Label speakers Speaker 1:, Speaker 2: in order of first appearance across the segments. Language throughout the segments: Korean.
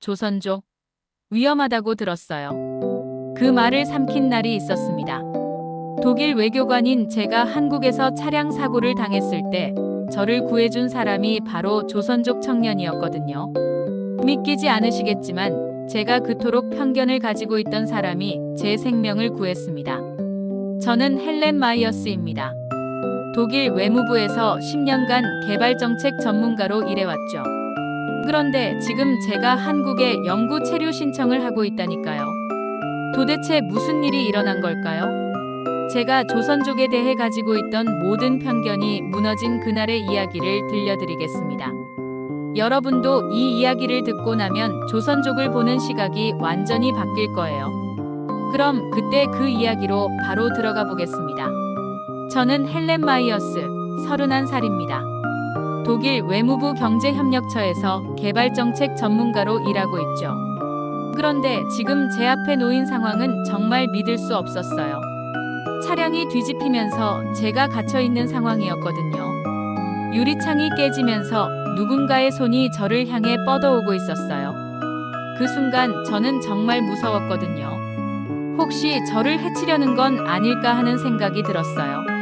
Speaker 1: 조선족, 위험하다고 들었어요. 그 말을 삼킨 날이 있었습니다. 독일 외교관인 제가 한국에서 차량 사고를 당했을 때 저를 구해준 사람이 바로 조선족 청년이었거든요. 믿기지 않으시겠지만 제가 그토록 편견을 가지고 있던 사람이 제 생명을 구했습니다. 저는 헬렌 마이어스입니다. 독일 외무부에서 10년간 개발정책 전문가로 일해왔죠. 그런데 지금 제가 한국에 영구 체류 신청을 하고 있다니까요. 도대체 무슨 일이 일어난 걸까요? 제가 조선족에 대해 가지고 있던 모든 편견이 무너진 그날의 이야기를 들려드리겠습니다. 여러분도 이 이야기를 듣고 나면 조선족을 보는 시각이 완전히 바뀔 거예요. 그럼 그때 그 이야기로 바로 들어가 보겠습니다. 저는 헬렌 마이어스, 31살입니다. 독일 외무부 경제협력처에서 개발정책 전문가로 일하고 있죠. 그런데 지금 제 앞에 놓인 상황은 정말 믿을 수 없었어요. 차량이 뒤집히면서 제가 갇혀있는 상황이었거든요. 유리창이 깨지면서 누군가의 손이 저를 향해 뻗어오고 있었어요. 그 순간 저는 정말 무서웠거든요. 혹시 저를 해치려는 건 아닐까 하는 생각이 들었어요.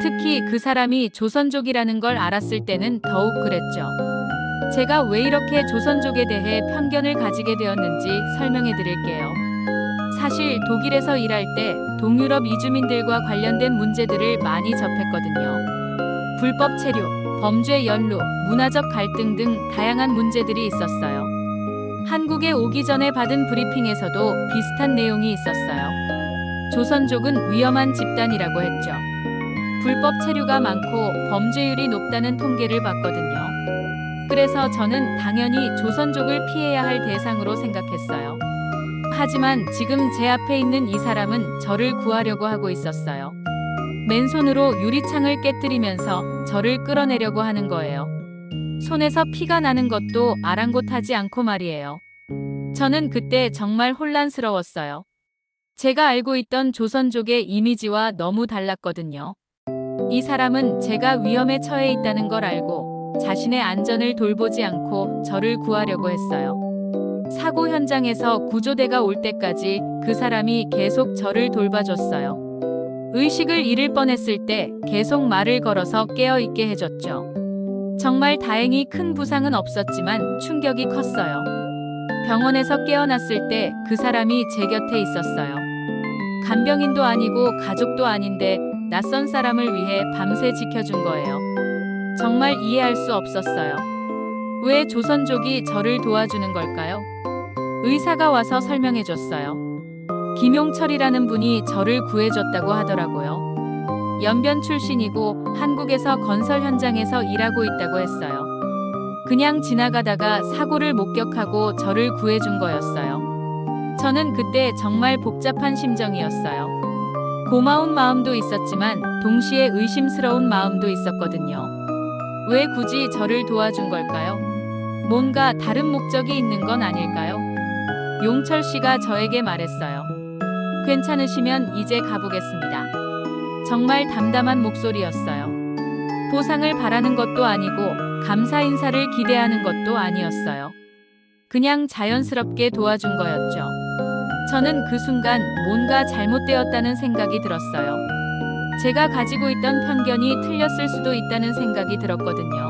Speaker 1: 특히 그 사람이 조선족이라는 걸 알았을 때는 더욱 그랬죠. 제가 왜 이렇게 조선족에 대해 편견을 가지게 되었는지 설명해 드릴게요. 사실 독일에서 일할 때 동유럽 이주민들과 관련된 문제들을 많이 접했거든요. 불법 체류, 범죄 연루, 문화적 갈등 등 다양한 문제들이 있었어요. 한국에 오기 전에 받은 브리핑에서도 비슷한 내용이 있었어요. 조선족은 위험한 집단이라고 했죠. 불법 체류가 많고 범죄율이 높다는 통계를 봤거든요. 그래서 저는 당연히 조선족을 피해야 할 대상으로 생각했어요. 하지만 지금 제 앞에 있는 이 사람은 저를 구하려고 하고 있었어요. 맨손으로 유리창을 깨뜨리면서 저를 끌어내려고 하는 거예요. 손에서 피가 나는 것도 아랑곳하지 않고 말이에요. 저는 그때 정말 혼란스러웠어요. 제가 알고 있던 조선족의 이미지와 너무 달랐거든요. 이 사람은 제가 위험에 처해 있다는 걸 알고 자신의 안전을 돌보지 않고 저를 구하려고 했어요. 사고 현장에서 구조대가 올 때까지 그 사람이 계속 저를 돌봐줬어요. 의식을 잃을 뻔했을 때 계속 말을 걸어서 깨어있게 해줬죠. 정말 다행히 큰 부상은 없었지만 충격이 컸어요. 병원에서 깨어났을 때 그 사람이 제 곁에 있었어요. 간병인도 아니고 가족도 아닌데 낯선 사람을 위해 밤새 지켜준 거예요. 정말 이해할 수 없었어요. 왜 조선족이 저를 도와주는 걸까요? 의사가 와서 설명해줬어요. 김용철이라는 분이 저를 구해줬다고 하더라고요. 연변 출신이고 한국에서 건설 현장에서 일하고 있다고 했어요. 그냥 지나가다가 사고를 목격하고 저를 구해준 거였어요. 저는 그때 정말 복잡한 심정이었어요. 고마운 마음도 있었지만 동시에 의심스러운 마음도 있었거든요. 왜 굳이 저를 도와준 걸까요? 뭔가 다른 목적이 있는 건 아닐까요? 용철 씨가 저에게 말했어요. 괜찮으시면 이제 가보겠습니다. 정말 담담한 목소리였어요. 보상을 바라는 것도 아니고 감사 인사를 기대하는 것도 아니었어요. 그냥 자연스럽게 도와준 거였죠. 저는 그 순간 뭔가 잘못되었다는 생각이 들었어요. 제가 가지고 있던 편견이 틀렸을 수도 있다는 생각이 들었거든요.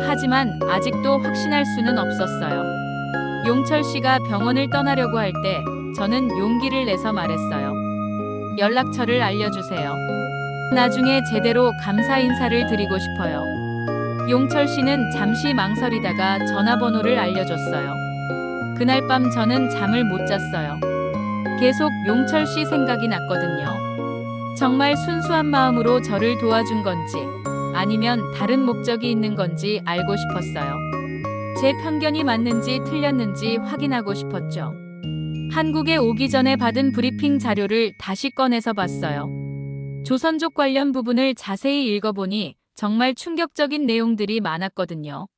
Speaker 1: 하지만 아직도 확신할 수는 없었어요. 용철 씨가 병원을 떠나려고 할 때 저는 용기를 내서 말했어요. 연락처를 알려주세요. 나중에 제대로 감사 인사를 드리고 싶어요. 용철 씨는 잠시 망설이다가 전화번호를 알려줬어요. 그날 밤 저는 잠을 못 잤어요. 계속 용철 씨 생각이 났거든요. 정말 순수한 마음으로 저를 도와준 건지 아니면 다른 목적이 있는 건지 알고 싶었어요. 제 편견이 맞는지 틀렸는지 확인하고 싶었죠. 한국에 오기 전에 받은 브리핑 자료를 다시 꺼내서 봤어요. 조선족 관련 부분을 자세히 읽어보니 정말 충격적인 내용들이 많았거든요.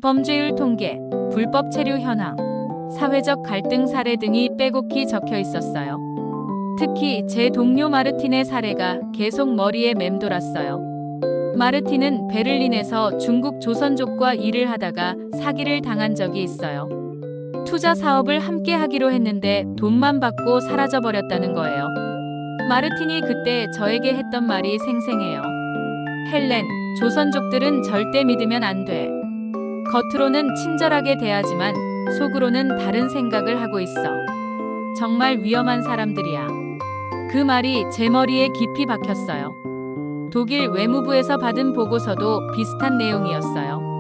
Speaker 1: 범죄율 통계, 불법 체류 현황, 사회적 갈등 사례 등이 빼곡히 적혀 있었어요. 특히 제 동료 마르틴의 사례가 계속 머리에 맴돌았어요. 마르틴은 베를린에서 중국 조선족과 일을 하다가 사기를 당한 적이 있어요. 투자 사업을 함께 하기로 했는데 돈만 받고 사라져버렸다는 거예요. 마르틴이 그때 저에게 했던 말이 생생해요. 헬렌, 조선족들은 절대 믿으면 안 돼. 겉으로는 친절하게 대하지만 속으로는 다른 생각을 하고 있어. 정말 위험한 사람들이야. 그 말이 제 머리에 깊이 박혔어요. 독일 외무부에서 받은 보고서도 비슷한 내용이었어요.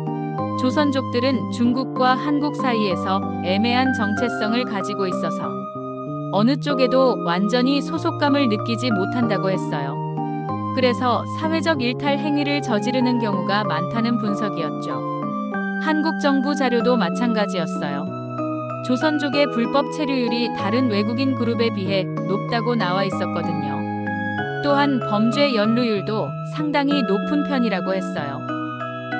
Speaker 1: 조선족들은 중국과 한국 사이에서 애매한 정체성을 가지고 있어서 어느 쪽에도 완전히 소속감을 느끼지 못한다고 했어요. 그래서 사회적 일탈 행위를 저지르는 경우가 많다는 분석이었죠. 한국 정부 자료도 마찬가지였어요. 조선족의 불법 체류율이 다른 외국인 그룹에 비해 높다고 나와 있었거든요. 또한 범죄 연루율도 상당히 높은 편이라고 했어요.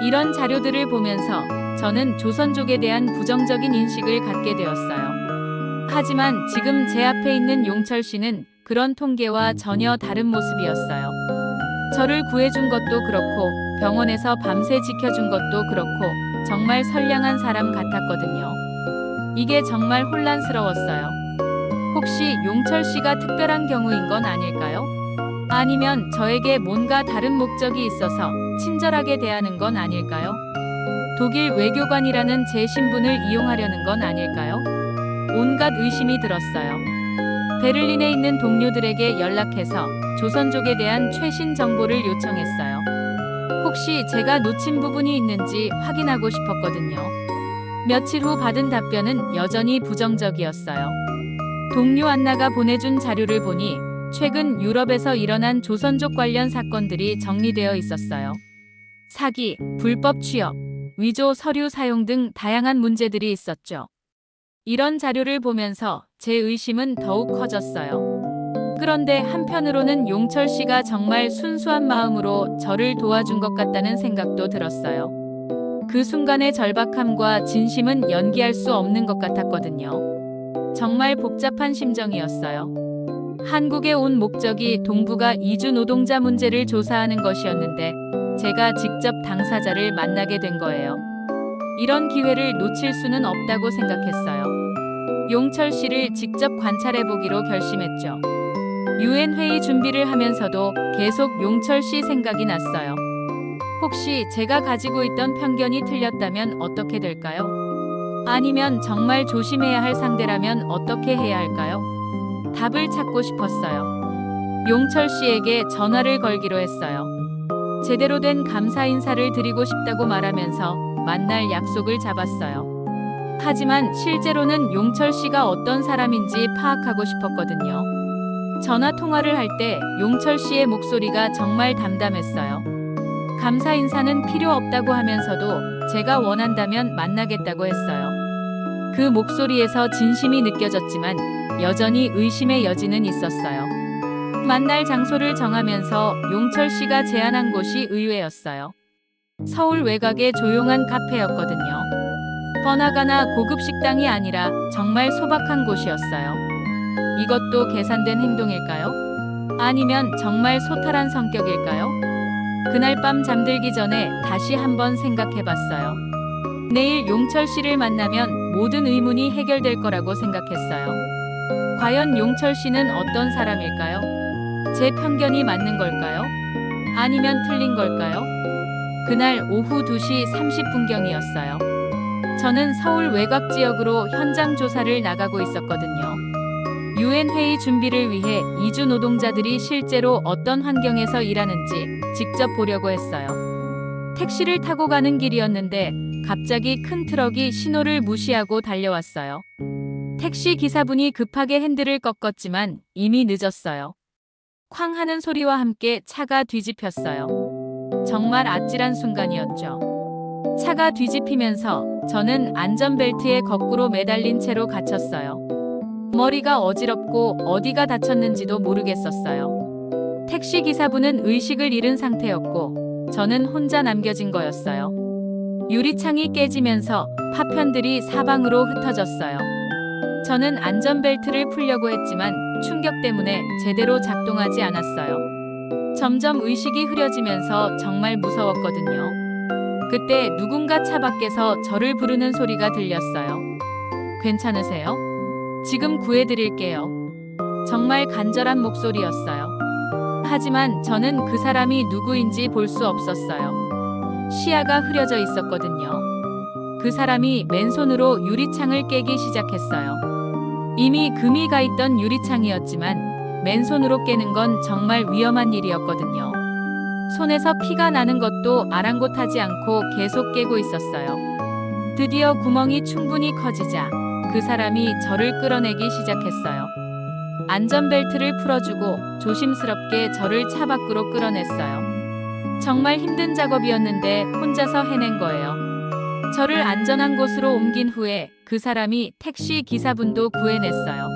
Speaker 1: 이런 자료들을 보면서 저는 조선족에 대한 부정적인 인식을 갖게 되었어요. 하지만 지금 제 앞에 있는 용철 씨는 그런 통계와 전혀 다른 모습이었어요. 저를 구해준 것도 그렇고 병원에서 밤새 지켜준 것도 그렇고 정말 선량한 사람 같았거든요. 이게 정말 혼란스러웠어요. 혹시 용철 씨가 특별한 경우인 건 아닐까요? 아니면 저에게 뭔가 다른 목적이 있어서 친절하게 대하는 건 아닐까요? 독일 외교관이라는 제 신분을 이용하려는 건 아닐까요? 온갖 의심이 들었어요. 베를린에 있는 동료들에게 연락해서 조선족에 대한 최신 정보를 요청했어요. 혹시 제가 놓친 부분이 있는지 확인하고 싶었거든요. 며칠 후 받은 답변은 여전히 부정적이었어요. 동료 안나가 보내준 자료를 보니 최근 유럽에서 일어난 조선족 관련 사건들이 정리되어 있었어요. 사기, 불법 취업, 위조 서류 사용 등 다양한 문제들이 있었죠. 이런 자료를 보면서 제 의심은 더욱 커졌어요. 그런데 한편으로는 용철 씨가 정말 순수한 마음으로 저를 도와준 것 같다는 생각도 들었어요. 그 순간의 절박함과 진심은 연기할 수 없는 것 같았거든요. 정말 복잡한 심정이었어요. 한국에 온 목적이 동북아 이주 노동자 문제를 조사하는 것이었는데 제가 직접 당사자를 만나게 된 거예요. 이런 기회를 놓칠 수는 없다고 생각했어요. 용철 씨를 직접 관찰해 보기로 결심했죠. 유엔 회의 준비를 하면서도 계속 용철 씨 생각이 났어요. 혹시 제가 가지고 있던 편견이 틀렸다면 어떻게 될까요? 아니면 정말 조심해야 할 상대라면 어떻게 해야 할까요? 답을 찾고 싶었어요. 용철 씨에게 전화를 걸기로 했어요. 제대로 된 감사 인사를 드리고 싶다고 말하면서 만날 약속을 잡았어요. 하지만 실제로는 용철 씨가 어떤 사람인지 파악하고 싶었거든요. 전화 통화를 할 때 용철 씨의 목소리가 정말 담담했어요. 감사 인사는 필요 없다고 하면서도 제가 원한다면 만나겠다고 했어요. 그 목소리에서 진심이 느껴졌지만 여전히 의심의 여지는 있었어요. 만날 장소를 정하면서 용철 씨가 제안한 곳이 의외였어요. 서울 외곽의 조용한 카페였거든요. 번화가나 고급 식당이 아니라 정말 소박한 곳이었어요. 이것도 계산된 행동일까요? 아니면 정말 소탈한 성격일까요? 그날 밤 잠들기 전에 다시 한번 생각해봤어요. 내일 용철 씨를 만나면 모든 의문이 해결될 거라고 생각했어요. 과연 용철 씨는 어떤 사람일까요? 제 편견이 맞는 걸까요? 아니면 틀린 걸까요? 그날 오후 2시 30분경이었어요. 저는 서울 외곽 지역으로 현장 조사를 나가고 있었거든요. 유엔 회의 준비를 위해 이주 노동자들이 실제로 어떤 환경에서 일하는지 직접 보려고 했어요. 택시를 타고 가는 길이었는데 갑자기 큰 트럭이 신호를 무시하고 달려왔어요. 택시 기사분이 급하게 핸들을 꺾었지만 이미 늦었어요. 쾅 하는 소리와 함께 차가 뒤집혔어요. 정말 아찔한 순간이었죠. 차가 뒤집히면서 저는 안전벨트에 거꾸로 매달린 채로 갇혔어요. 머리가 어지럽고 어디가 다쳤는지도 모르겠었어요. 택시 기사분은 의식을 잃은 상태였고 저는 혼자 남겨진 거였어요. 유리창이 깨지면서 파편들이 사방으로 흩어졌어요. 저는 안전벨트를 풀려고 했지만 충격 때문에 제대로 작동하지 않았어요. 점점 의식이 흐려지면서 정말 무서웠거든요. 그때 누군가 차 밖에서 저를 부르는 소리가 들렸어요. 괜찮으세요? 지금 구해드릴게요. 정말 간절한 목소리였어요. 하지만 저는 그 사람이 누구인지 볼 수 없었어요. 시야가 흐려져 있었거든요. 그 사람이 맨손으로 유리창을 깨기 시작했어요. 이미 금이 가 있던 유리창이었지만 맨손으로 깨는 건 정말 위험한 일이었거든요. 손에서 피가 나는 것도 아랑곳하지 않고 계속 깨고 있었어요. 드디어 구멍이 충분히 커지자 그 사람이 저를 끌어내기 시작했어요. 안전벨트를 풀어주고 조심스럽게 저를 차 밖으로 끌어냈어요. 정말 힘든 작업이었는데 혼자서 해낸 거예요. 저를 안전한 곳으로 옮긴 후에 그 사람이 택시 기사분도 구해냈어요.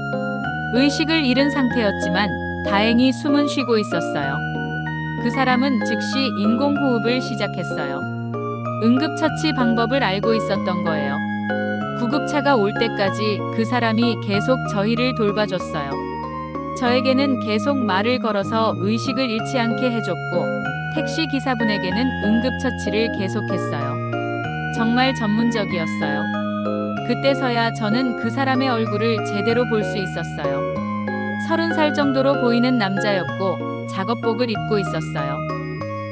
Speaker 1: 의식을 잃은 상태였지만 다행히 숨은 쉬고 있었어요. 그 사람은 즉시 인공호흡을 시작했어요. 응급처치 방법을 알고 있었던 거예요. 구급차가 올 때까지 그 사람이 계속 저희를 돌봐줬어요. 저에게는 계속 말을 걸어서 의식을 잃지 않게 해줬고 택시 기사분에게는 응급처치를 계속했어요. 정말 전문적이었어요. 그때서야 저는 그 사람의 얼굴을 제대로 볼 수 있었어요. 30살 정도로 보이는 남자였고 작업복을 입고 있었어요.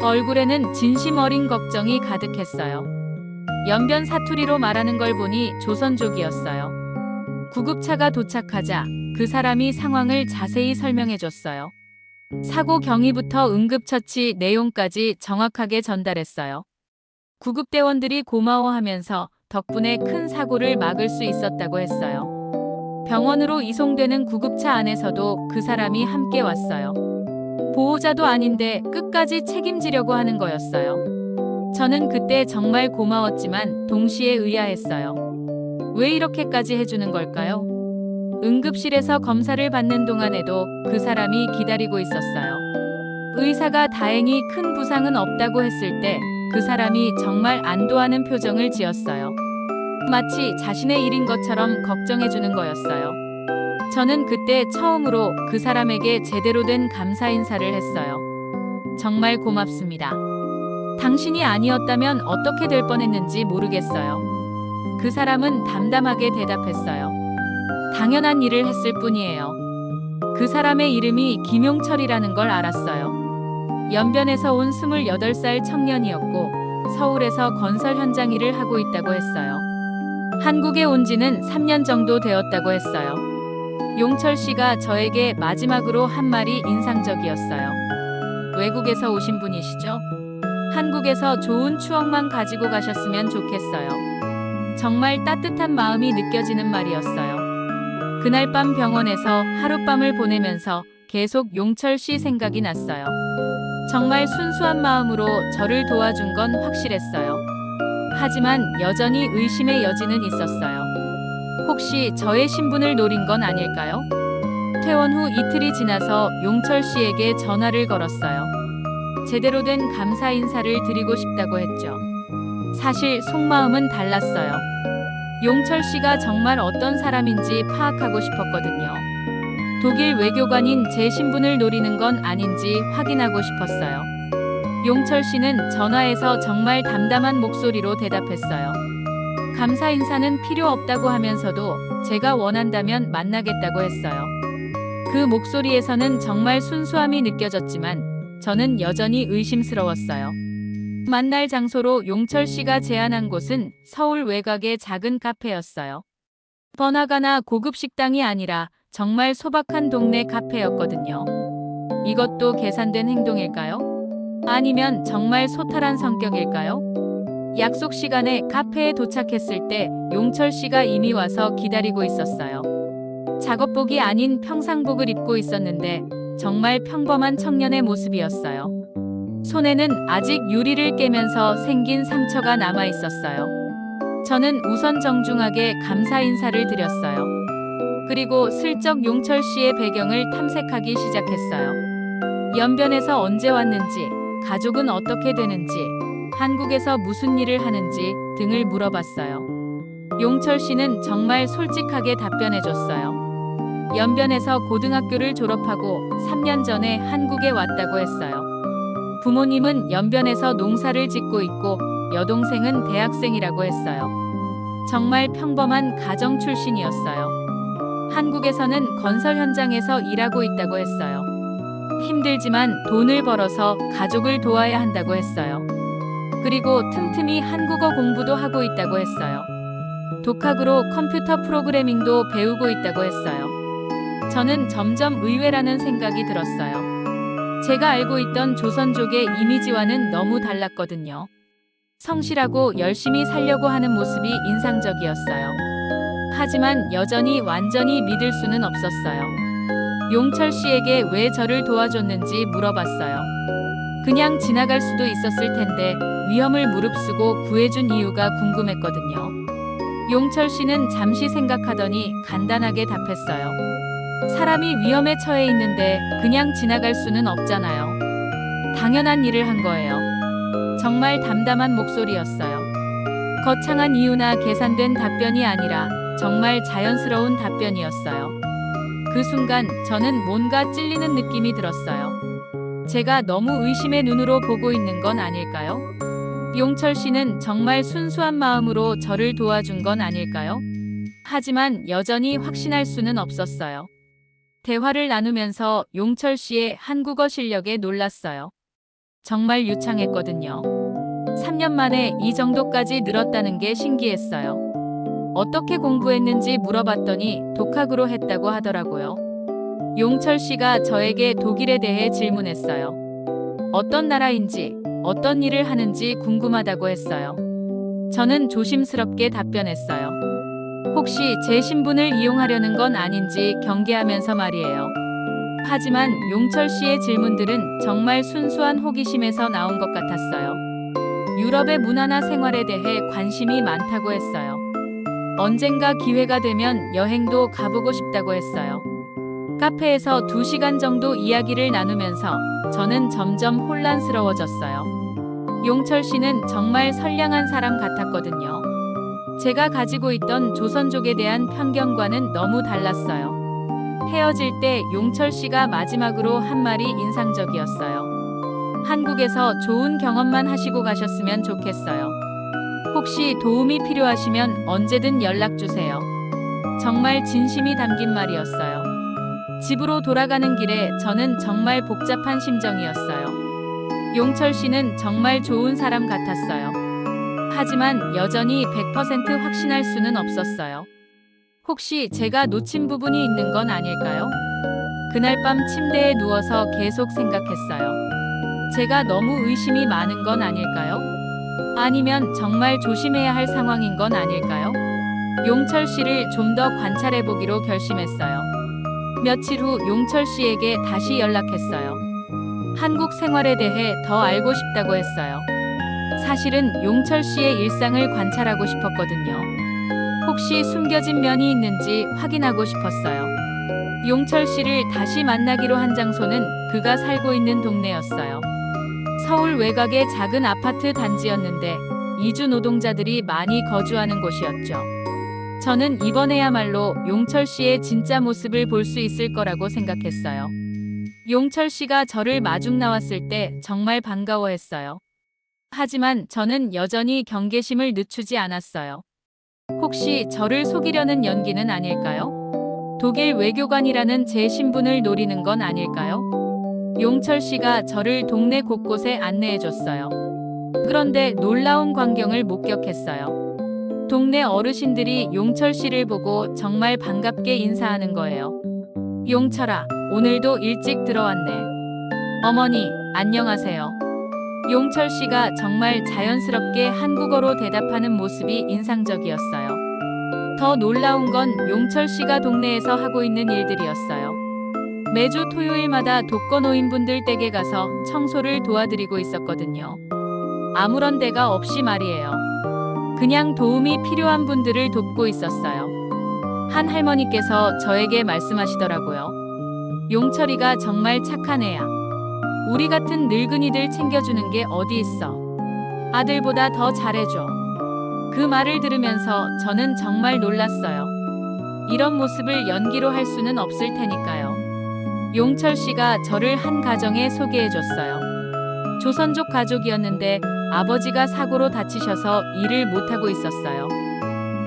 Speaker 1: 얼굴에는 진심 어린 걱정이 가득했어요. 연변 사투리로 말하는 걸 보니 조선족이었어요. 구급차가 도착하자 그 사람이 상황을 자세히 설명해줬어요. 사고 경위부터 응급처치 내용까지 정확하게 전달했어요. 구급대원들이 고마워하면서 덕분에 큰 사고를 막을 수 있었다고 했어요. 병원으로 이송되는 구급차 안에서도 그 사람이 함께 왔어요. 보호자도 아닌데 끝까지 책임지려고 하는 거였어요. 저는 그때 정말 고마웠지만 동시에 의아했어요. 왜 이렇게까지 해주는 걸까요? 응급실에서 검사를 받는 동안에도 그 사람이 기다리고 있었어요. 의사가 다행히 큰 부상은 없다고 했을 때 그 사람이 정말 안도하는 표정을 지었어요. 마치 자신의 일인 것처럼 걱정해주는 거였어요. 저는 그때 처음으로 그 사람에게 제대로 된 감사 인사를 했어요. 정말 고맙습니다. 당신이 아니었다면 어떻게 될 뻔했는지 모르겠어요. 그 사람은 담담하게 대답했어요. 당연한 일을 했을 뿐이에요. 그 사람의 이름이 김용철이라는 걸 알았어요. 연변에서 온 28살 청년이었고 서울에서 건설 현장 일을 하고 있다고 했어요. 한국에 온 지는 3년 정도 되었다고 했어요. 용철 씨가 저에게 마지막으로 한 말이 인상적이었어요. 외국에서 오신 분이시죠? 한국에서 좋은 추억만 가지고 가셨으면 좋겠어요. 정말 따뜻한 마음이 느껴지는 말이었어요. 그날 밤 병원에서 하룻밤을 보내면서 계속 용철 씨 생각이 났어요. 정말 순수한 마음으로 저를 도와준 건 확실했어요. 하지만 여전히 의심의 여지는 있었어요. 혹시 저의 신분을 노린 건 아닐까요? 퇴원 후 이틀이 지나서 용철 씨에게 전화를 걸었어요. 제대로 된 감사 인사를 드리고 싶다고 했죠. 사실 속마음은 달랐어요. 용철 씨가 정말 어떤 사람인지 파악하고 싶었거든요. 독일 외교관인 제 신분을 노리는 건 아닌지 확인하고 싶었어요. 용철 씨는 전화에서 정말 담담한 목소리로 대답했어요. 감사 인사는 필요 없다고 하면서도 제가 원한다면 만나겠다고 했어요. 그 목소리에서는 정말 순수함이 느껴졌지만 저는 여전히 의심스러웠어요. 만날 장소로 용철 씨가 제안한 곳은 서울 외곽의 작은 카페였어요. 번화가나 고급 식당이 아니라 정말 소박한 동네 카페였거든요. 이것도 계산된 행동일까요? 아니면 정말 소탈한 성격일까요? 약속 시간에 카페에 도착했을 때 용철 씨가 이미 와서 기다리고 있었어요. 작업복이 아닌 평상복을 입고 있었는데 정말 평범한 청년의 모습이었어요. 손에는 아직 유리를 깨면서 생긴 상처가 남아 있었어요. 저는 우선 정중하게 감사 인사를 드렸어요. 그리고 슬쩍 용철 씨의 배경을 탐색하기 시작했어요. 연변에서 언제 왔는지, 가족은 어떻게 되는지, 한국에서 무슨 일을 하는지 등을 물어봤어요. 용철 씨는 정말 솔직하게 답변해줬어요. 연변에서 고등학교를 졸업하고 3년 전에 한국에 왔다고 했어요. 부모님은 연변에서 농사를 짓고 있고 여동생은 대학생이라고 했어요. 정말 평범한 가정 출신이었어요. 한국에서는 건설 현장에서 일하고 있다고 했어요. 힘들지만 돈을 벌어서 가족을 도와야 한다고 했어요. 그리고 틈틈이 한국어 공부도 하고 있다고 했어요. 독학으로 컴퓨터 프로그래밍도 배우고 있다고 했어요. 저는 점점 의외라는 생각이 들었어요. 제가 알고 있던 조선족의 이미지와는 너무 달랐거든요. 성실하고 열심히 살려고 하는 모습이 인상적이었어요. 하지만 여전히 완전히 믿을 수는 없었어요. 용철 씨에게 왜 저를 도와줬는지 물어봤어요. 그냥 지나갈 수도 있었을 텐데 위험을 무릅쓰고 구해준 이유가 궁금했거든요. 용철 씨는 잠시 생각하더니 간단하게 답했어요. 사람이 위험에 처해 있는데 그냥 지나갈 수는 없잖아요. 당연한 일을 한 거예요. 정말 담담한 목소리였어요. 거창한 이유나 계산된 답변이 아니라 정말 자연스러운 답변이었어요. 그 순간 저는 뭔가 찔리는 느낌이 들었어요. 제가 너무 의심의 눈으로 보고 있는 건 아닐까요? 용철 씨는 정말 순수한 마음으로 저를 도와준 건 아닐까요? 하지만 여전히 확신할 수는 없었어요. 대화를 나누면서 용철 씨의 한국어 실력에 놀랐어요. 정말 유창했거든요. 3년 만에 이 정도까지 늘었다는 게 신기했어요. 어떻게 공부했는지 물어봤더니 독학으로 했다고 하더라고요. 용철 씨가 저에게 독일에 대해 질문했어요. 어떤 나라인지, 어떤 일을 하는지 궁금하다고 했어요. 저는 조심스럽게 답변했어요. 혹시 제 신분을 이용하려는 건 아닌지 경계하면서 말이에요. 하지만 용철 씨의 질문들은 정말 순수한 호기심에서 나온 것 같았어요. 유럽의 문화나 생활에 대해 관심이 많다고 했어요. 언젠가 기회가 되면 여행도 가보고 싶다고 했어요. 카페에서 2시간 정도 이야기를 나누면서 저는 점점 혼란스러워졌어요. 용철 씨는 정말 선량한 사람 같았거든요. 제가 가지고 있던 조선족에 대한 편견과는 너무 달랐어요. 헤어질 때 용철 씨가 마지막으로 한 말이 인상적이었어요. 한국에서 좋은 경험만 하시고 가셨으면 좋겠어요. 혹시 도움이 필요하시면 언제든 연락 주세요. 정말 진심이 담긴 말이었어요. 집으로 돌아가는 길에 저는 정말 복잡한 심정이었어요. 용철 씨는 정말 좋은 사람 같았어요. 하지만 여전히 100% 확신할 수는 없었어요. 혹시 제가 놓친 부분이 있는 건 아닐까요? 그날 밤 침대에 누워서 계속 생각했어요. 제가 너무 의심이 많은 건 아닐까요? 아니면 정말 조심해야 할 상황인 건 아닐까요? 용철 씨를 좀 더 관찰해 보기로 결심했어요. 며칠 후 용철 씨에게 다시 연락했어요. 한국 생활에 대해 더 알고 싶다고 했어요. 사실은 용철 씨의 일상을 관찰하고 싶었거든요. 혹시 숨겨진 면이 있는지 확인하고 싶었어요. 용철 씨를 다시 만나기로 한 장소는 그가 살고 있는 동네였어요. 서울 외곽의 작은 아파트 단지였는데 이주 노동자들이 많이 거주하는 곳이었죠. 저는 이번에야말로 용철 씨의 진짜 모습을 볼 수 있을 거라고 생각했어요. 용철 씨가 저를 마중 나왔을 때 정말 반가워했어요. 하지만 저는 여전히 경계심을 늦추지 않았어요. 혹시 저를 속이려는 연기는 아닐까요? 독일 외교관이라는 제 신분을 노리는 건 아닐까요? 용철 씨가 저를 동네 곳곳에 안내해줬어요. 그런데 놀라운 광경을 목격했어요. 동네 어르신들이 용철 씨를 보고 정말 반갑게 인사하는 거예요. 용철아, 오늘도 일찍 들어왔네. 어머니, 안녕하세요. 용철 씨가 정말 자연스럽게 한국어로 대답하는 모습이 인상적이었어요. 더 놀라운 건 용철 씨가 동네에서 하고 있는 일들이었어요. 매주 토요일마다 독거노인분들 댁에 가서 청소를 도와드리고 있었거든요. 아무런 대가 없이 말이에요. 그냥 도움이 필요한 분들을 돕고 있었어요. 한 할머니께서 저에게 말씀하시더라고요. 용철이가 정말 착한 애야. 우리 같은 늙은이들 챙겨주는 게 어디 있어. 아들보다 더 잘해줘. 그 말을 들으면서 저는 정말 놀랐어요. 이런 모습을 연기로 할 수는 없을 테니까요. 용철 씨가 저를 한 가정에 소개해줬어요. 조선족 가족이었는데 아버지가 사고로 다치셔서 일을 못하고 있었어요.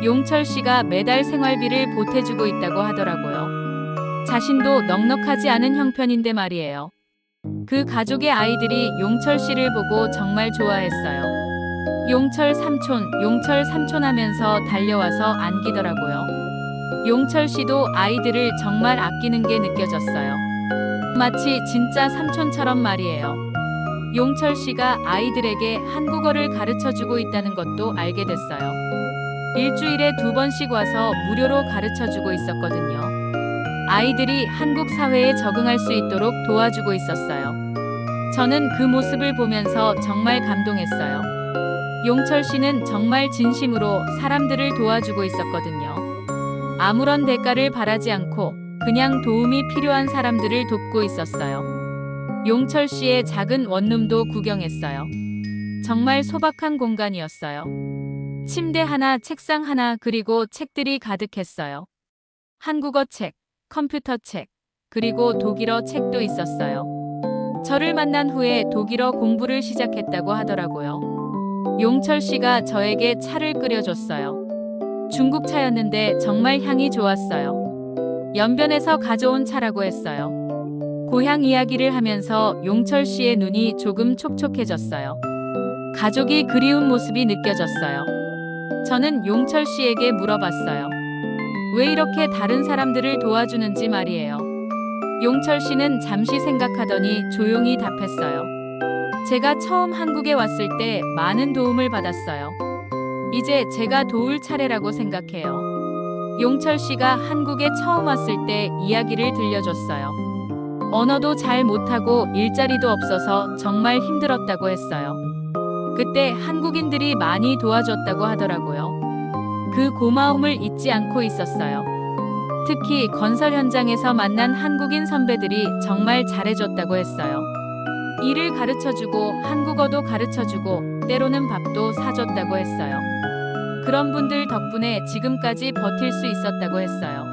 Speaker 1: 용철 씨가 매달 생활비를 보태주고 있다고 하더라고요. 자신도 넉넉하지 않은 형편인데 말이에요. 그 가족의 아이들이 용철 씨를 보고 정말 좋아했어요. 용철 삼촌 하면서 달려와서 안기더라고요. 용철 씨도 아이들을 정말 아끼는 게 느껴졌어요. 마치 진짜 삼촌처럼 말이에요. 용철 씨가 아이들에게 한국어를 가르쳐주고 있다는 것도 알게 됐어요. 일주일에 2번씩 와서 무료로 가르쳐주고 있었거든요. 아이들이 한국 사회에 적응할 수 있도록 도와주고 있었어요. 저는 그 모습을 보면서 정말 감동했어요. 용철 씨는 정말 진심으로 사람들을 도와주고 있었거든요. 아무런 대가를 바라지 않고 그냥 도움이 필요한 사람들을 돕고 있었어요. 용철 씨의 작은 원룸도 구경했어요. 정말 소박한 공간이었어요. 침대 하나, 책상 하나, 그리고 책들이 가득했어요. 한국어 책, 컴퓨터 책, 그리고 독일어 책도 있었어요. 저를 만난 후에 독일어 공부를 시작했다고 하더라고요. 용철 씨가 저에게 차를 끓여줬어요. 중국 차였는데 정말 향이 좋았어요. 연변에서 가져온 차라고 했어요. 고향 이야기를 하면서 용철 씨의 눈이 조금 촉촉해졌어요. 가족이 그리운 모습이 느껴졌어요. 저는 용철 씨에게 물어봤어요. 왜 이렇게 다른 사람들을 도와주는지 말이에요. 용철 씨는 잠시 생각하더니 조용히 답했어요. 제가 처음 한국에 왔을 때 많은 도움을 받았어요. 이제 제가 도울 차례라고 생각해요. 용철 씨가 한국에 처음 왔을 때 이야기를 들려줬어요. 언어도 잘 못하고 일자리도 없어서 정말 힘들었다고 했어요. 그때 한국인들이 많이 도와줬다고 하더라고요. 그 고마움을 잊지 않고 있었어요. 특히 건설 현장에서 만난 한국인 선배들이 정말 잘해줬다고 했어요. 일을 가르쳐주고 한국어도 가르쳐주고 때로는 밥도 사줬다고 했어요. 그런 분들 덕분에 지금까지 버틸 수 있었다고 했어요.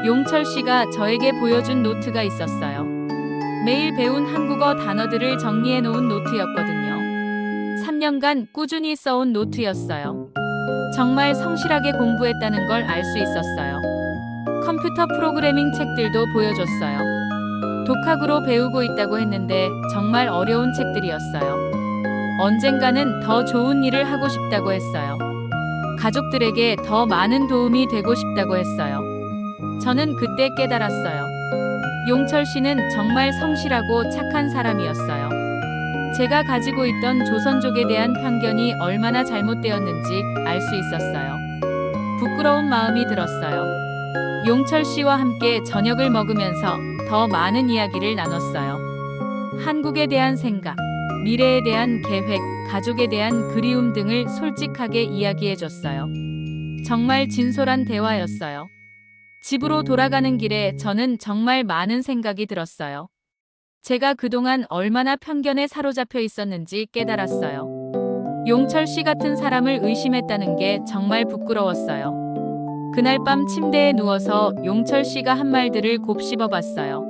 Speaker 1: 용철 씨가 저에게 보여준 노트가 있었어요. 매일 배운 한국어 단어들을 정리해 놓은 노트였거든요. 3년간 꾸준히 써온 노트였어요. 정말 성실하게 공부했다는 걸 알 수 있었어요. 컴퓨터 프로그래밍 책들도 보여줬어요. 독학으로 배우고 있다고 했는데 정말 어려운 책들이었어요. 언젠가는 더 좋은 일을 하고 싶다고 했어요. 가족들에게 더 많은 도움이 되고 싶다고 했어요. 저는 그때 깨달았어요. 용철 씨는 정말 성실하고 착한 사람이었어요. 제가 가지고 있던 조선족에 대한 편견이 얼마나 잘못되었는지 알 수 있었어요. 부끄러운 마음이 들었어요. 용철 씨와 함께 저녁을 먹으면서 더 많은 이야기를 나눴어요. 한국에 대한 생각, 미래에 대한 계획, 가족에 대한 그리움 등을 솔직하게 이야기해줬어요. 정말 진솔한 대화였어요. 집으로 돌아가는 길에 저는 정말 많은 생각이 들었어요. 제가 그동안 얼마나 편견에 사로잡혀 있었는지 깨달았어요. 용철 씨 같은 사람을 의심했다는 게 정말 부끄러웠어요. 그날 밤 침대에 누워서 용철 씨가 한 말들을 곱씹어 봤어요.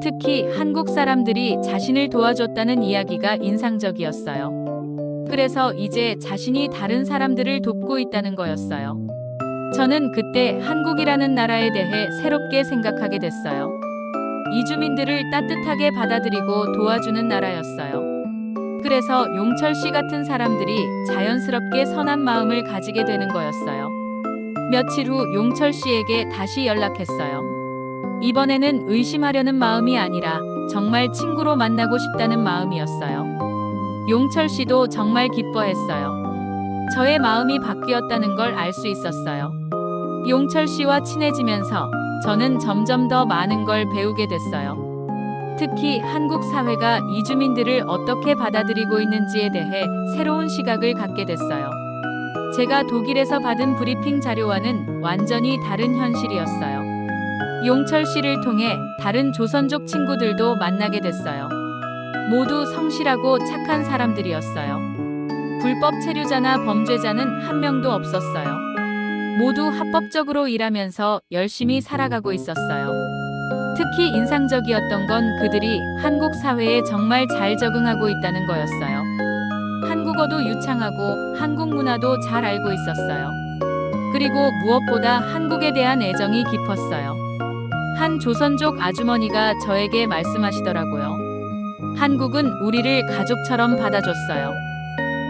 Speaker 1: 특히 한국 사람들이 자신을 도와줬다는 이야기가 인상적이었어요. 그래서 이제 자신이 다른 사람들을 돕고 있다는 거였어요. 저는 그때 한국이라는 나라에 대해 새롭게 생각하게 됐어요. 이주민들을 따뜻하게 받아들이고 도와주는 나라였어요. 그래서 용철 씨 같은 사람들이 자연스럽게 선한 마음을 가지게 되는 거였어요. 며칠 후 용철 씨에게 다시 연락했어요. 이번에는 의심하려는 마음이 아니라 정말 친구로 만나고 싶다는 마음이었어요. 용철 씨도 정말 기뻐했어요. 저의 마음이 바뀌었다는 걸 알 수 있었어요. 용철 씨와 친해지면서 저는 점점 더 많은 걸 배우게 됐어요. 특히 한국 사회가 이주민들을 어떻게 받아들이고 있는지에 대해 새로운 시각을 갖게 됐어요. 제가 독일에서 받은 브리핑 자료와는 완전히 다른 현실이었어요. 용철 씨를 통해 다른 조선족 친구들도 만나게 됐어요. 모두 성실하고 착한 사람들이었어요. 불법 체류자나 범죄자는 한 명도 없었어요. 모두 합법적으로 일하면서 열심히 살아가고 있었어요. 특히 인상적이었던 건 그들이 한국 사회에 정말 잘 적응하고 있다는 거였어요. 한국어도 유창하고 한국 문화도 잘 알고 있었어요. 그리고 무엇보다 한국에 대한 애정이 깊었어요. 한 조선족 아주머니가 저에게 말씀하시더라고요. 한국은 우리를 가족처럼 받아줬어요.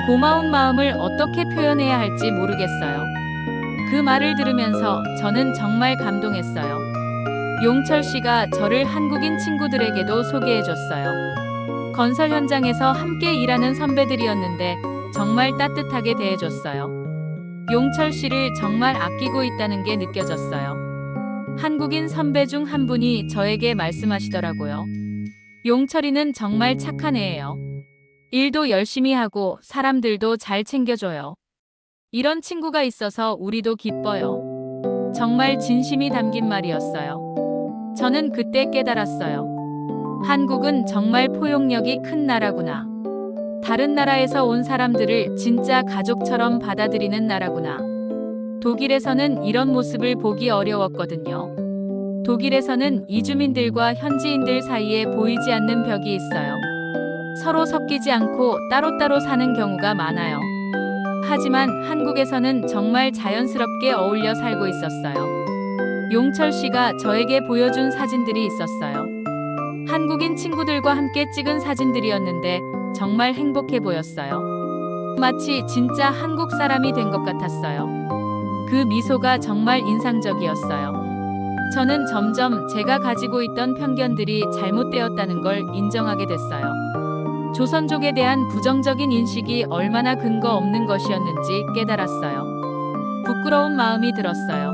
Speaker 1: 고마운 마음을 어떻게 표현해야 할지 모르겠어요. 그 말을 들으면서 저는 정말 감동했어요. 용철 씨가 저를 한국인 친구들에게도 소개해줬어요. 건설 현장에서 함께 일하는 선배들이었는데 정말 따뜻하게 대해줬어요. 용철 씨를 정말 아끼고 있다는 게 느껴졌어요. 한국인 선배 중 한 분이 저에게 말씀하시더라고요. 용철이는 정말 착한 애예요. 일도 열심히 하고 사람들도 잘 챙겨줘요. 이런 친구가 있어서 우리도 기뻐요. 정말 진심이 담긴 말이었어요. 저는 그때 깨달았어요. 한국은 정말 포용력이 큰 나라구나. 다른 나라에서 온 사람들을 진짜 가족처럼 받아들이는 나라구나. 독일에서는 이런 모습을 보기 어려웠거든요. 독일에서는 이주민들과 현지인들 사이에 보이지 않는 벽이 있어요. 서로 섞이지 않고 따로따로 사는 경우가 많아요. 하지만 한국에서는 정말 자연스럽게 어울려 살고 있었어요. 용철 씨가 저에게 보여준 사진들이 있었어요. 한국인 친구들과 함께 찍은 사진들이었는데 정말 행복해 보였어요. 마치 진짜 한국 사람이 된 것 같았어요. 그 미소가 정말 인상적이었어요. 저는 점점 제가 가지고 있던 편견들이 잘못되었다는 걸 인정하게 됐어요. 조선족에 대한 부정적인 인식이 얼마나 근거 없는 것이었는지 깨달았어요. 부끄러운 마음이 들었어요.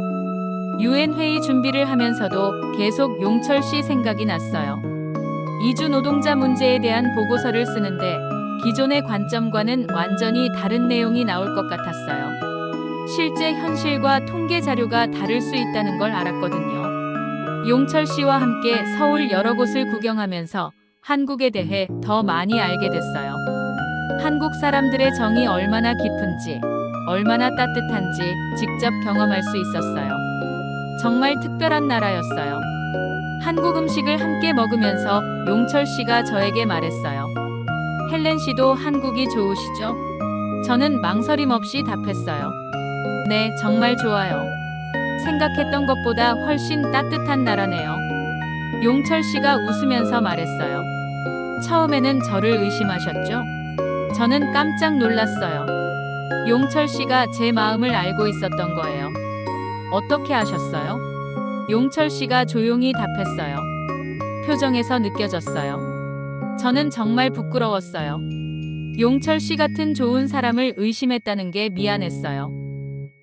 Speaker 1: UN 회의 준비를 하면서도 계속 용철 씨 생각이 났어요. 이주 노동자 문제에 대한 보고서를 쓰는데 기존의 관점과는 완전히 다른 내용이 나올 것 같았어요. 실제 현실과 통계 자료가 다를 수 있다는 걸 알았거든요. 용철 씨와 함께 서울 여러 곳을 구경하면서 한국에 대해 더 많이 알게 됐어요. 한국 사람들의 정이 얼마나 깊은지, 얼마나 따뜻한지 직접 경험할 수 있었어요. 정말 특별한 나라였어요. 한국 음식을 함께 먹으면서 용철 씨가 저에게 말했어요. 헬렌 씨도 한국이 좋으시죠? 저는 망설임 없이 답했어요. 네, 정말 좋아요. 생각했던 것보다 훨씬 따뜻한 나라네요. 용철 씨가 웃으면서 말했어요. 처음에는 저를 의심하셨죠? 저는 깜짝 놀랐어요. 용철 씨가 제 마음을 알고 있었던 거예요. 어떻게 아셨어요? 용철 씨가 조용히 답했어요. 표정에서 느껴졌어요. 저는 정말 부끄러웠어요. 용철 씨 같은 좋은 사람을 의심했다는 게 미안했어요.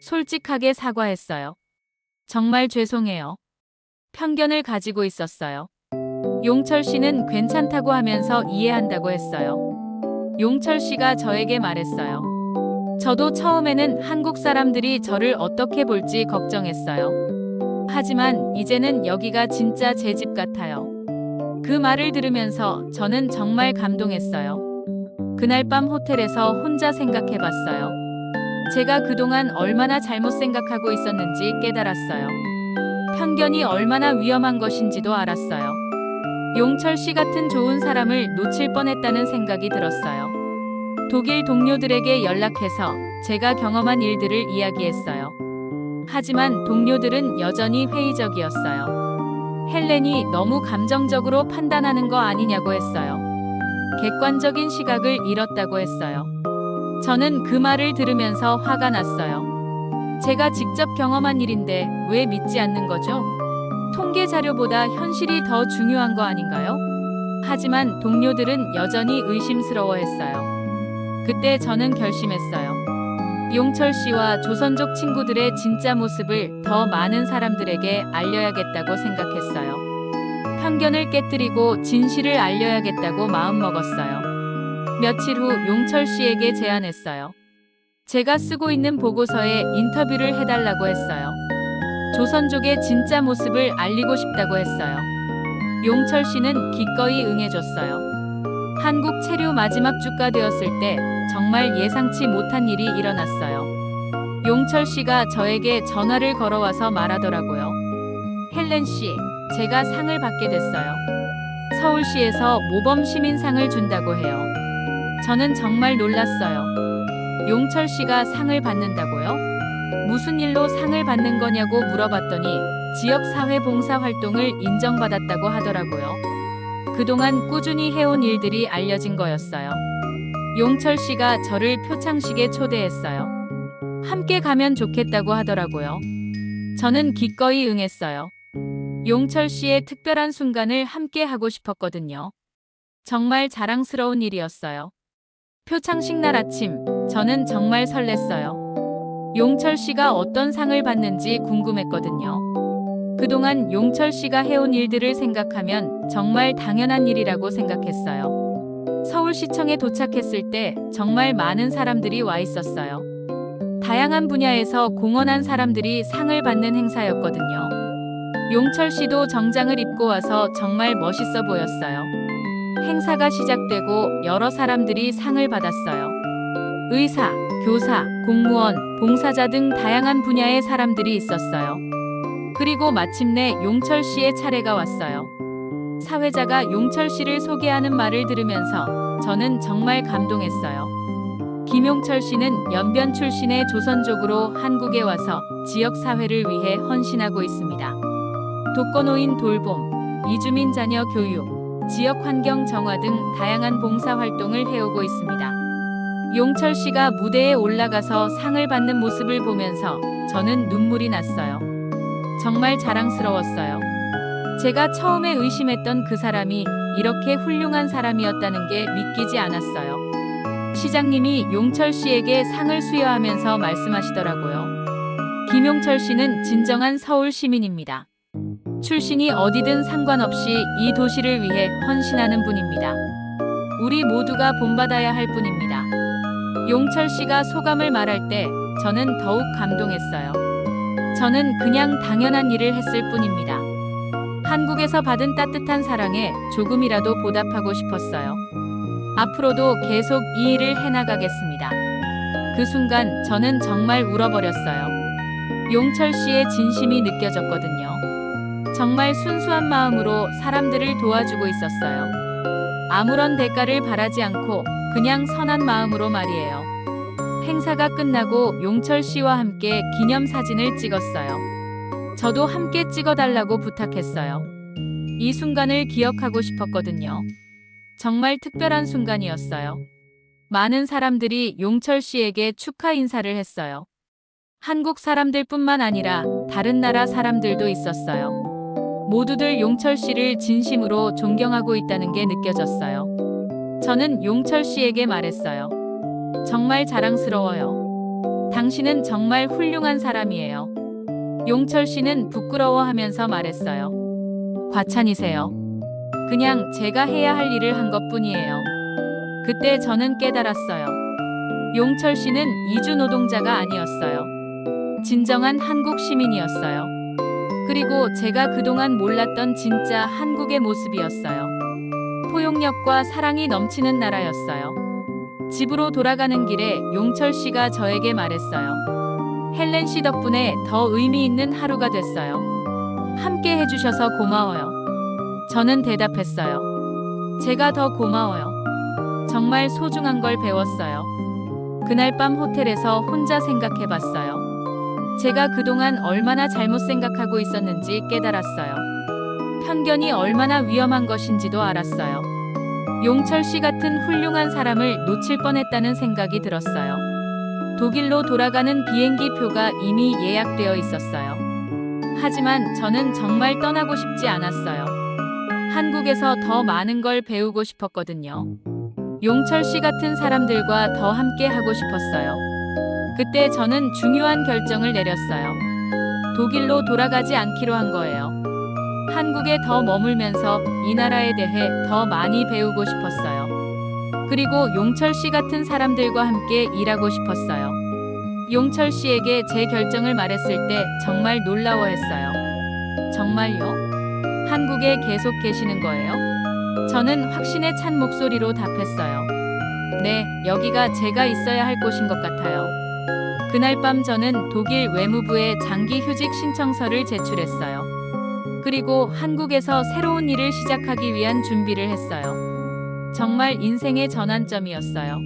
Speaker 1: 솔직하게 사과했어요. 정말 죄송해요. 편견을 가지고 있었어요. 용철 씨는 괜찮다고 하면서 이해한다고 했어요. 용철 씨가 저에게 말했어요. 저도 처음에는 한국 사람들이 저를 어떻게 볼지 걱정했어요. 하지만 이제는 여기가 진짜 제 집 같아요. 그 말을 들으면서 저는 정말 감동했어요. 그날 밤 호텔에서 혼자 생각해 봤어요. 제가 그동안 얼마나 잘못 생각하고 있었는지 깨달았어요. 편견이 얼마나 위험한 것인지도 알았어요. 용철 씨 같은 좋은 사람을 놓칠 뻔했다는 생각이 들었어요. 독일 동료들에게 연락해서 제가 경험한 일들을 이야기했어요. 하지만 동료들은 여전히 회의적이었어요. 헬렌이 너무 감정적으로 판단하는 거 아니냐고 했어요. 객관적인 시각을 잃었다고 했어요. 저는 그 말을 들으면서 화가 났어요. 제가 직접 경험한 일인데 왜 믿지 않는 거죠? 통계 자료보다 현실이 더 중요한 거 아닌가요? 하지만 동료들은 여전히 의심스러워했어요. 그때 저는 결심했어요. 용철 씨와 조선족 친구들의 진짜 모습을 더 많은 사람들에게 알려야겠다고 생각했어요. 편견을 깨뜨리고 진실을 알려야겠다고 마음먹었어요. 며칠 후 용철 씨에게 제안했어요. 제가 쓰고 있는 보고서에 인터뷰를 해달라고 했어요. 조선족의 진짜 모습을 알리고 싶다고 했어요. 용철 씨는 기꺼이 응해줬어요. 한국 체류 마지막 주가 되었을 때 정말 예상치 못한 일이 일어났어요. 용철 씨가 저에게 전화를 걸어와서 말하더라고요. 헬렌 씨, 제가 상을 받게 됐어요. 서울시에서 모범 시민상을 준다고 해요. 저는 정말 놀랐어요. 용철 씨가 상을 받는다고요? 무슨 일로 상을 받는 거냐고 물어봤더니 지역사회 봉사활동을 인정받았다고 하더라고요. 그동안 꾸준히 해온 일들이 알려진 거였어요. 용철 씨가 저를 표창식에 초대했어요. 함께 가면 좋겠다고 하더라고요. 저는 기꺼이 응했어요. 용철 씨의 특별한 순간을 함께 하고 싶었거든요. 정말 자랑스러운 일이었어요. 표창식 날 아침, 저는 정말 설렜어요. 용철 씨가 어떤 상을 받는지 궁금했거든요. 그동안 용철 씨가 해온 일들을 생각하면 정말 당연한 일이라고 생각했어요. 서울시청에 도착했을 때 정말 많은 사람들이 와 있었어요. 다양한 분야에서 공헌한 사람들이 상을 받는 행사였거든요. 용철 씨도 정장을 입고 와서 정말 멋있어 보였어요. 행사가 시작되고 여러 사람들이 상을 받았어요. 의사, 교사, 공무원, 봉사자 등 다양한 분야의 사람들이 있었어요. 그리고 마침내 용철 씨의 차례가 왔어요. 사회자가 용철 씨를 소개하는 말을 들으면서 저는 정말 감동했어요. 김용철 씨는 연변 출신의 조선족으로 한국에 와서 지역 사회를 위해 헌신하고 있습니다. 독거노인 돌봄, 이주민 자녀 교육, 지역 환경 정화 등 다양한 봉사 활동을 해오고 있습니다. 용철 씨가 무대에 올라가서 상을 받는 모습을 보면서 저는 눈물이 났어요. 정말 자랑스러웠어요. 제가 처음에 의심했던 그 사람이 이렇게 훌륭한 사람이었다는 게 믿기지 않았어요. 시장님이 용철 씨에게 상을 수여하면서 말씀하시더라고요. 김용철 씨는 진정한 서울 시민입니다. 출신이 어디든 상관없이 이 도시를 위해 헌신하는 분입니다. 우리 모두가 본받아야 할 분입니다. 용철 씨가 소감을 말할 때 저는 더욱 감동했어요. 저는 그냥 당연한 일을 했을 뿐입니다. 한국에서 받은 따뜻한 사랑에 조금이라도 보답하고 싶었어요. 앞으로도 계속 이 일을 해나가겠습니다. 그 순간 저는 정말 울어버렸어요. 용철 씨의 진심이 느껴졌거든요. 정말 순수한 마음으로 사람들을 도와주고 있었어요. 아무런 대가를 바라지 않고 그냥 선한 마음으로 말이에요. 행사가 끝나고 용철 씨와 함께 기념사진을 찍었어요. 저도 함께 찍어달라고 부탁했어요. 이 순간을 기억하고 싶었거든요. 정말 특별한 순간이었어요. 많은 사람들이 용철 씨에게 축하 인사를 했어요. 한국 사람들뿐만 아니라 다른 나라 사람들도 있었어요. 모두들 용철 씨를 진심으로 존경하고 있다는 게 느껴졌어요. 저는 용철 씨에게 말했어요. 정말 자랑스러워요. 당신은 정말 훌륭한 사람이에요. 용철 씨는 부끄러워하면서 말했어요. 과찬이세요. 그냥 제가 해야 할 일을 한 것뿐이에요. 그때 저는 깨달았어요. 용철 씨는 이주 노동자가 아니었어요. 진정한 한국 시민이었어요. 그리고 제가 그동안 몰랐던 진짜 한국의 모습이었어요. 포용력과 사랑이 넘치는 나라였어요. 집으로 돌아가는 길에 용철 씨가 저에게 말했어요. 헬렌 씨 덕분에 더 의미 있는 하루가 됐어요. 함께 해주셔서 고마워요. 저는 대답했어요. 제가 더 고마워요. 정말 소중한 걸 배웠어요. 그날 밤 호텔에서 혼자 생각해봤어요. 제가 그동안 얼마나 잘못 생각하고 있었는지 깨달았어요. 편견이 얼마나 위험한 것인지도 알았어요. 용철 씨 같은 훌륭한 사람을 놓칠 뻔했다는 생각이 들었어요. 독일로 돌아가는 비행기 표가 이미 예약되어 있었어요. 하지만 저는 정말 떠나고 싶지 않았어요. 한국에서 더 많은 걸 배우고 싶었거든요. 용철 씨 같은 사람들과 더 함께 하고 싶었어요. 그때 저는 중요한 결정을 내렸어요. 독일로 돌아가지 않기로 한 거예요. 한국에 더 머물면서 이 나라에 대해 더 많이 배우고 싶었어요. 그리고 용철 씨 같은 사람들과 함께 일하고 싶었어요. 용철 씨에게 제 결정을 말했을 때 정말 놀라워했어요. 정말요? 한국에 계속 계시는 거예요? 저는 확신에 찬 목소리로 답했어요. 네, 여기가 제가 있어야 할 곳인 것 같아요. 그날 밤 저는 독일 외무부에 장기 휴직 신청서를 제출했어요. 그리고 한국에서 새로운 일을 시작하기 위한 준비를 했어요. 정말 인생의 전환점이었어요.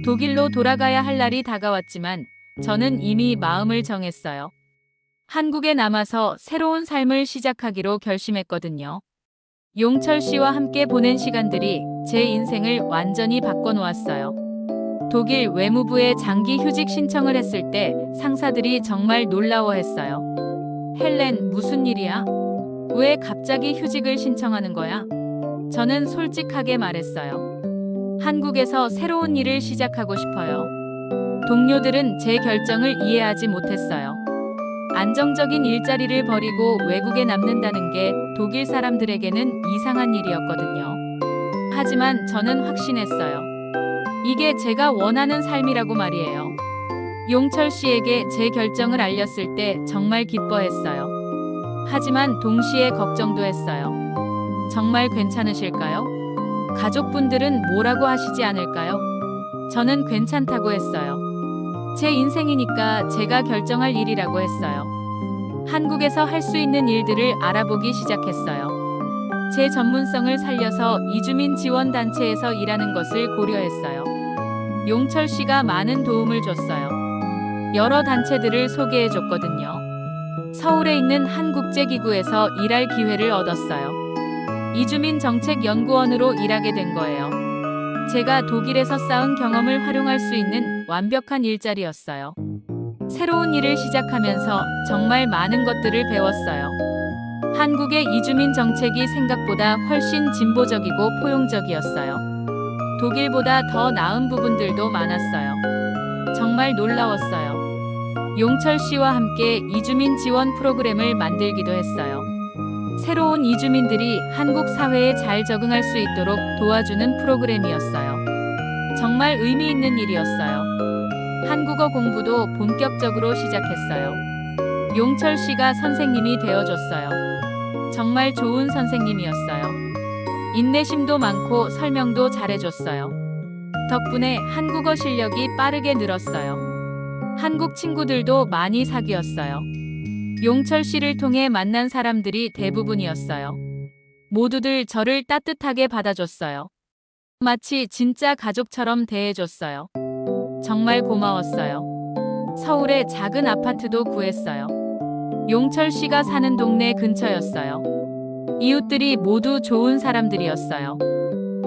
Speaker 1: 독일로 돌아가야 할 날이 다가왔지만 저는 이미 마음을 정했어요. 한국에 남아서 새로운 삶을 시작하기로 결심했거든요. 용철 씨와 함께 보낸 시간들이 제 인생을 완전히 바꿔놓았어요. 독일 외무부에 장기 휴직 신청을 했을 때 상사들이 정말 놀라워했어요. 헬렌, 무슨 일이야? 왜 갑자기 휴직을 신청하는 거야? 저는 솔직하게 말했어요. 한국에서 새로운 일을 시작하고 싶어요. 동료들은 제 결정을 이해하지 못했어요. 안정적인 일자리를 버리고 외국에 남는다는 게 독일 사람들에게는 이상한 일이었거든요. 하지만 저는 확신했어요. 이게 제가 원하는 삶이라고 말이에요. 용철 씨에게 제 결정을 알렸을 때 정말 기뻐했어요. 하지만 동시에 걱정도 했어요. 정말 괜찮으실까요? 가족분들은 뭐라고 하시지 않을까요? 저는 괜찮다고 했어요. 제 인생이니까 제가 결정할 일이라고 했어요. 한국에서 할 수 있는 일들을 알아보기 시작했어요. 제 전문성을 살려서 이주민 지원 단체에서 일하는 것을 고려했어요. 용철 씨가 많은 도움을 줬어요. 여러 단체들을 소개해 줬거든요. 서울에 있는 한국제기구에서 일할 기회를 얻었어요. 이주민 정책연구원으로 일하게 된 거예요. 제가 독일에서 쌓은 경험을 활용할 수 있는 완벽한 일자리였어요. 새로운 일을 시작하면서 정말 많은 것들을 배웠어요. 한국의 이주민 정책이 생각보다 훨씬 진보적이고 포용적이었어요. 독일보다 더 나은 부분들도 많았어요. 정말 놀라웠어요. 용철 씨와 함께 이주민 지원 프로그램을 만들기도 했어요. 새로운 이주민들이 한국 사회에 잘 적응할 수 있도록 도와주는 프로그램이었어요. 정말 의미 있는 일이었어요. 한국어 공부도 본격적으로 시작했어요. 용철 씨가 선생님이 되어줬어요. 정말 좋은 선생님이었어요. 인내심도 많고 설명도 잘해줬어요. 덕분에 한국어 실력이 빠르게 늘었어요. 한국 친구들도 많이 사귀었어요. 용철 씨를 통해 만난 사람들이 대부분이었어요. 모두들 저를 따뜻하게 받아줬어요. 마치 진짜 가족처럼 대해줬어요. 정말 고마웠어요. 서울에 작은 아파트도 구했어요. 용철 씨가 사는 동네 근처였어요. 이웃들이 모두 좋은 사람들이었어요.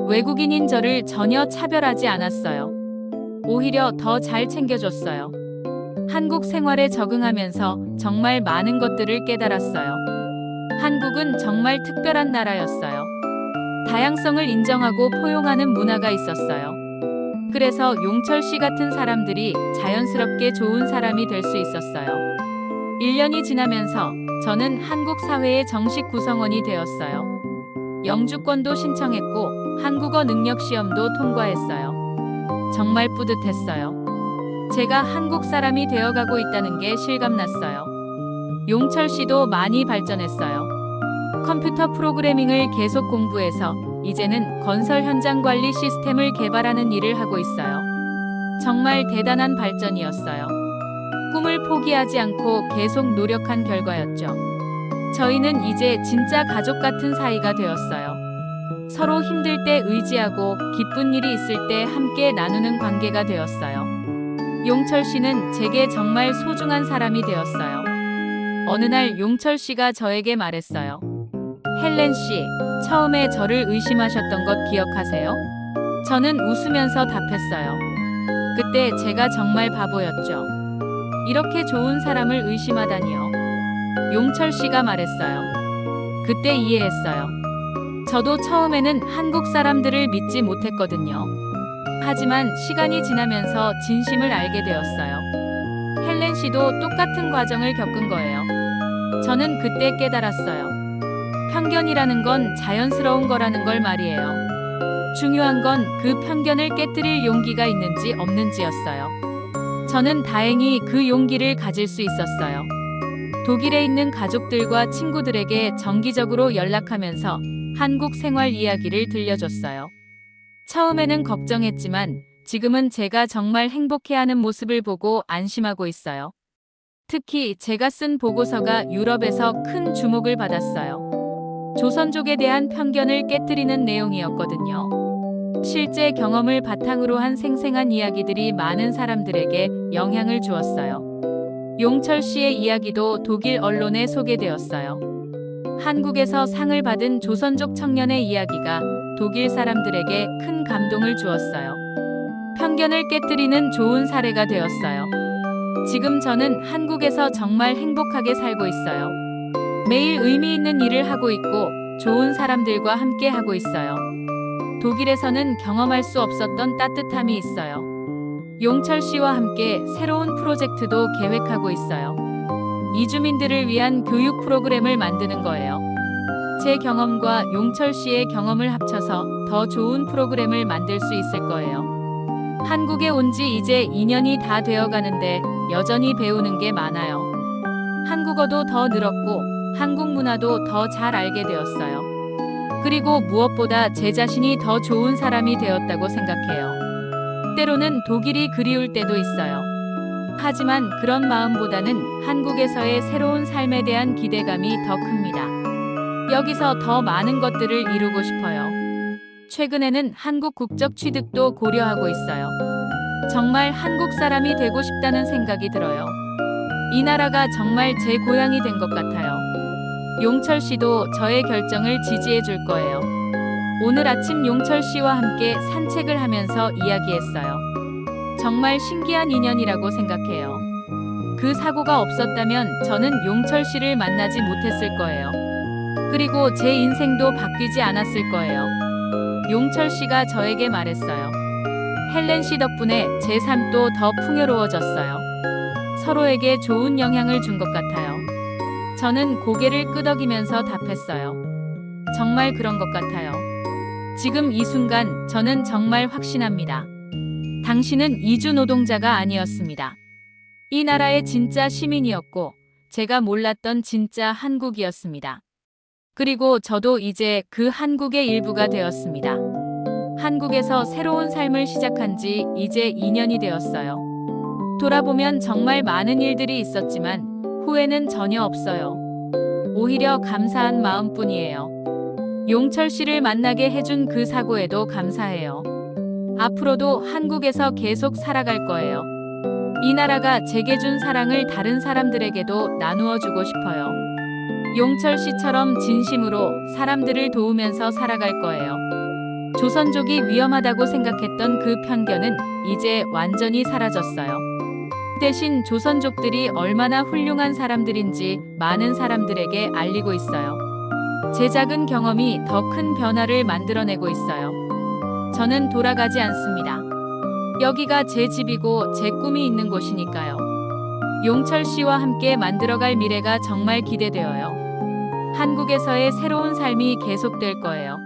Speaker 1: 외국인인 저를 전혀 차별하지 않았어요. 오히려 더 잘 챙겨줬어요. 한국 생활에 적응하면서 정말 많은 것들을 깨달았어요. 한국은 정말 특별한 나라였어요. 다양성을 인정하고 포용하는 문화가 있었어요. 그래서 용철 씨 같은 사람들이 자연스럽게 좋은 사람이 될 수 있었어요. 1년이 지나면서 저는 한국 사회의 정식 구성원이 되었어요. 영주권도 신청했고 한국어 능력 시험도 통과했어요. 정말 뿌듯했어요. 제가 한국 사람이 되어가고 있다는 게 실감났어요. 용철 씨도 많이 발전했어요. 컴퓨터 프로그래밍을 계속 공부해서 이제는 건설 현장 관리 시스템을 개발하는 일을 하고 있어요. 정말 대단한 발전이었어요. 꿈을 포기하지 않고 계속 노력한 결과였죠. 저희는 이제 진짜 가족 같은 사이가 되었어요. 서로 힘들 때 의지하고 기쁜 일이 있을 때 함께 나누는 관계가 되었어요. 용철 씨는 제게 정말 소중한 사람이 되었어요. 어느 날 용철 씨가 저에게 말했어요. 헬렌 씨, 처음에 저를 의심하셨던 것 기억하세요? 저는 웃으면서 답했어요. 그때 제가 정말 바보였죠. 이렇게 좋은 사람을 의심하다니요. 용철 씨가 말했어요. 그때 이해했어요. 저도 처음에는 한국 사람들을 믿지 못했거든요. 하지만 시간이 지나면서 진심을 알게 되었어요. 헬렌 씨도 똑같은 과정을 겪은 거예요. 저는 그때 깨달았어요. 편견이라는 건 자연스러운 거라는 걸 말이에요. 중요한 건 그 편견을 깨뜨릴 용기가 있는지 없는지였어요. 저는 다행히 그 용기를 가질 수 있었어요. 독일에 있는 가족들과 친구들에게 정기적으로 연락하면서 한국 생활 이야기를 들려줬어요. 처음에는 걱정했지만 지금은 제가 정말 행복해하는 모습을 보고 안심하고 있어요. 특히 제가 쓴 보고서가 유럽에서 큰 주목을 받았어요. 조선족에 대한 편견을 깨뜨리는 내용이었거든요. 실제 경험을 바탕으로 한 생생한 이야기들이 많은 사람들에게 영향을 주었어요. 용철 씨의 이야기도 독일 언론에 소개되었어요. 한국에서 상을 받은 조선족 청년의 이야기가 독일 사람들에게 큰 감동을 주었어요. 편견을 깨뜨리는 좋은 사례가 되었어요. 지금 저는 한국에서 정말 행복하게 살고 있어요. 매일 의미 있는 일을 하고 있고 좋은 사람들과 함께 하고 있어요. 독일에서는 경험할 수 없었던 따뜻함이 있어요. 용철 씨와 함께 새로운 프로젝트도 계획하고 있어요. 이주민들을 위한 교육 프로그램을 만드는 거예요. 제 경험과 용철 씨의 경험을 합쳐서 더 좋은 프로그램을 만들 수 있을 거예요. 한국에 온 지 이제 2년이 다 되어 가는데 여전히 배우는 게 많아요. 한국어도 더 늘었고 한국 문화도 더 잘 알게 되었어요. 그리고 무엇보다 제 자신이 더 좋은 사람이 되었다고 생각해요. 때로는 독일이 그리울 때도 있어요. 하지만 그런 마음보다는 한국에서의 새로운 삶에 대한 기대감이 더 큽니다. 여기서 더 많은 것들을 이루고 싶어요. 최근에는 한국 국적 취득도 고려하고 있어요. 정말 한국 사람이 되고 싶다는 생각이 들어요. 이 나라가 정말 제 고향이 된 것 같아요. 용철 씨도 저의 결정을 지지해 줄 거예요. 오늘 아침 용철 씨와 함께 산책을 하면서 이야기했어요. 정말 신기한 인연이라고 생각해요. 그 사고가 없었다면 저는 용철 씨를 만나지 못했을 거예요. 그리고 제 인생도 바뀌지 않았을 거예요. 용철 씨가 저에게 말했어요. 헬렌 씨 덕분에 제 삶도 더 풍요로워졌어요. 서로에게 좋은 영향을 준 것 같아요. 저는 고개를 끄덕이면서 답했어요. 정말 그런 것 같아요. 지금 이 순간 저는 정말 확신합니다. 당신은 이주 노동자가 아니었습니다. 이 나라의 진짜 시민이었고 제가 몰랐던 진짜 한국이었습니다. 그리고 저도 이제 그 한국의 일부가 되었습니다. 한국에서 새로운 삶을 시작한 지 이제 2년이 되었어요. 돌아보면 정말 많은 일들이 있었지만 후회는 전혀 없어요. 오히려 감사한 마음뿐이에요. 용철 씨를 만나게 해준 그 사고에도 감사해요. 앞으로도 한국에서 계속 살아갈 거예요. 이 나라가 제게 준 사랑을 다른 사람들에게도 나누어 주고 싶어요. 용철 씨처럼 진심으로 사람들을 도우면서 살아갈 거예요. 조선족이 위험하다고 생각했던 그 편견은 이제 완전히 사라졌어요. 대신 조선족들이 얼마나 훌륭한 사람들인지 많은 사람들에게 알리고 있어요. 제 작은 경험이 더 큰 변화를 만들어내고 있어요. 저는 돌아가지 않습니다. 여기가 제 집이고 제 꿈이 있는 곳이니까요. 용철 씨와 함께 만들어갈 미래가 정말 기대되어요. 한국에서의 새로운 삶이 계속될 거예요.